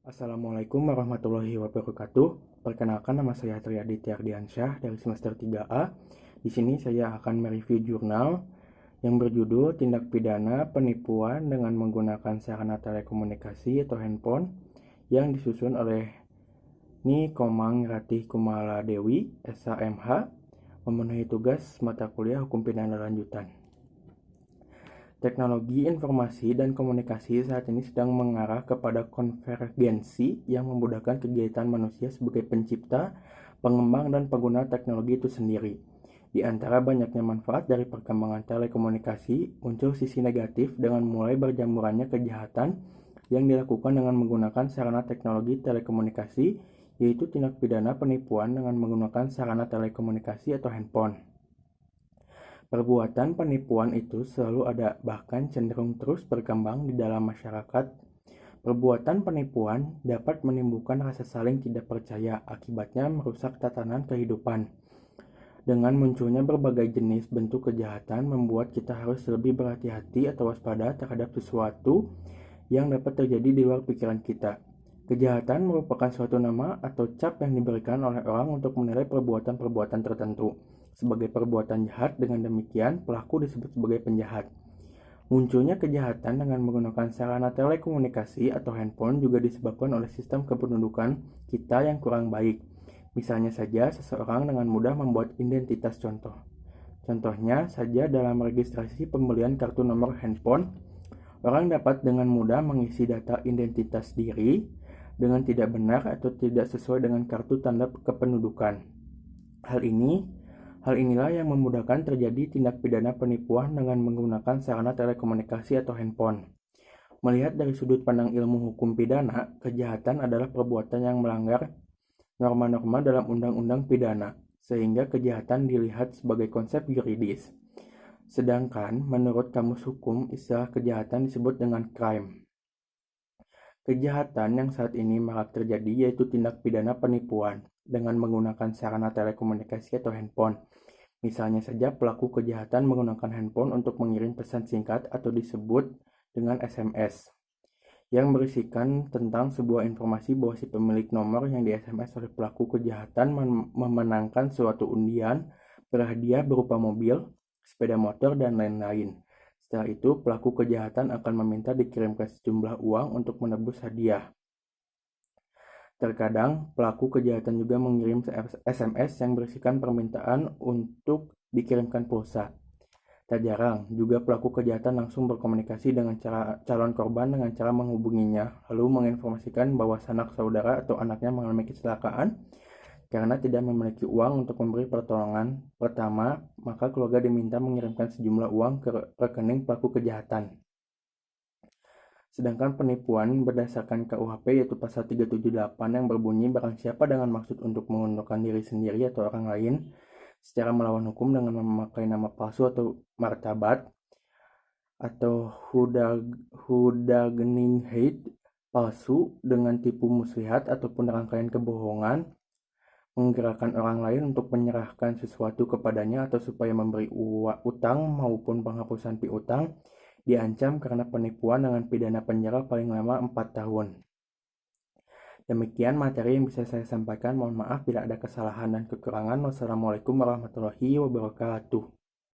Assalamualaikum warahmatullahi wabarakatuh. Perkenalkan, nama saya Triadi Tiardiansyah dari semester 3A. Di sini saya akan mereview jurnal yang berjudul Tindak Pidana Penipuan dengan Menggunakan Sarana Telekomunikasi atau Handphone yang disusun oleh Ni Komang Ratih Kumala Dewi, SHMH, memenuhi tugas mata kuliah Hukum Pidana Lanjutan. Teknologi informasi dan komunikasi saat ini sedang mengarah kepada konvergensi yang memudahkan kegiatan manusia sebagai pencipta, pengembang, dan pengguna teknologi itu sendiri. Di antara banyaknya manfaat dari perkembangan telekomunikasi, muncul sisi negatif dengan mulai berjamurannya kejahatan yang dilakukan dengan menggunakan sarana teknologi telekomunikasi, yaitu tindak pidana penipuan dengan menggunakan sarana telekomunikasi atau handphone. Perbuatan penipuan itu selalu ada, bahkan cenderung terus berkembang di dalam masyarakat. Perbuatan penipuan dapat menimbulkan rasa saling tidak percaya, akibatnya merusak tatanan kehidupan. Dengan munculnya berbagai jenis bentuk kejahatan membuat kita harus lebih berhati-hati atau waspada terhadap sesuatu yang dapat terjadi di luar pikiran kita. Kejahatan merupakan suatu nama atau cap yang diberikan oleh orang untuk menilai perbuatan-perbuatan tertentu sebagai perbuatan jahat. Dengan demikian, pelaku disebut sebagai penjahat. Munculnya kejahatan dengan menggunakan sarana telekomunikasi atau handphone juga disebabkan oleh sistem kependudukan kita yang kurang baik. Misalnya saja, seseorang dengan mudah membuat identitas Contohnya saja dalam registrasi pembelian kartu nomor handphone, orang dapat dengan mudah mengisi data identitas diri dengan tidak benar atau tidak sesuai dengan kartu tanda kependudukan. Hal inilah yang memudahkan terjadi tindak pidana penipuan dengan menggunakan sarana telekomunikasi atau handphone. Melihat dari sudut pandang ilmu hukum pidana, kejahatan adalah perbuatan yang melanggar norma-norma dalam undang-undang pidana, sehingga kejahatan dilihat sebagai konsep yuridis. Sedangkan menurut Kamus Hukum, istilah kejahatan disebut dengan crime. Kejahatan yang saat ini marak terjadi yaitu tindak pidana penipuan dengan menggunakan sarana telekomunikasi atau handphone. Misalnya saja pelaku kejahatan menggunakan handphone untuk mengirim pesan singkat atau disebut dengan SMS yang berisikan tentang sebuah informasi bahwa si pemilik nomor yang di SMS oleh pelaku kejahatan memenangkan suatu undian berhadiah berupa mobil, sepeda motor, dan lain-lain. Setelah itu, pelaku kejahatan akan meminta dikirimkan sejumlah uang untuk menebus hadiah. Terkadang, pelaku kejahatan juga mengirim SMS yang berisikan permintaan untuk dikirimkan pulsa. Tak jarang, juga pelaku kejahatan langsung berkomunikasi dengan calon korban dengan cara menghubunginya, lalu menginformasikan bahwa sanak saudara atau anaknya mengalami kecelakaan. Karena tidak memiliki uang untuk memberi pertolongan pertama, maka keluarga diminta mengirimkan sejumlah uang ke rekening pelaku kejahatan. Sedangkan penipuan berdasarkan KUHP yaitu pasal 378 yang berbunyi barang siapa dengan maksud untuk menguntungkan diri sendiri atau orang lain secara melawan hukum dengan memakai nama palsu atau martabat atau hudagening palsu dengan tipu muslihat ataupun rangkaian kebohongan, menggerakkan orang lain untuk menyerahkan sesuatu kepadanya atau supaya memberi utang maupun penghapusan piutang, diancam karena penipuan dengan pidana penjara paling lama 4 tahun. Demikian materi yang bisa saya sampaikan. Mohon maaf bila ada kesalahan dan kekurangan. Wassalamualaikum warahmatullahi wabarakatuh.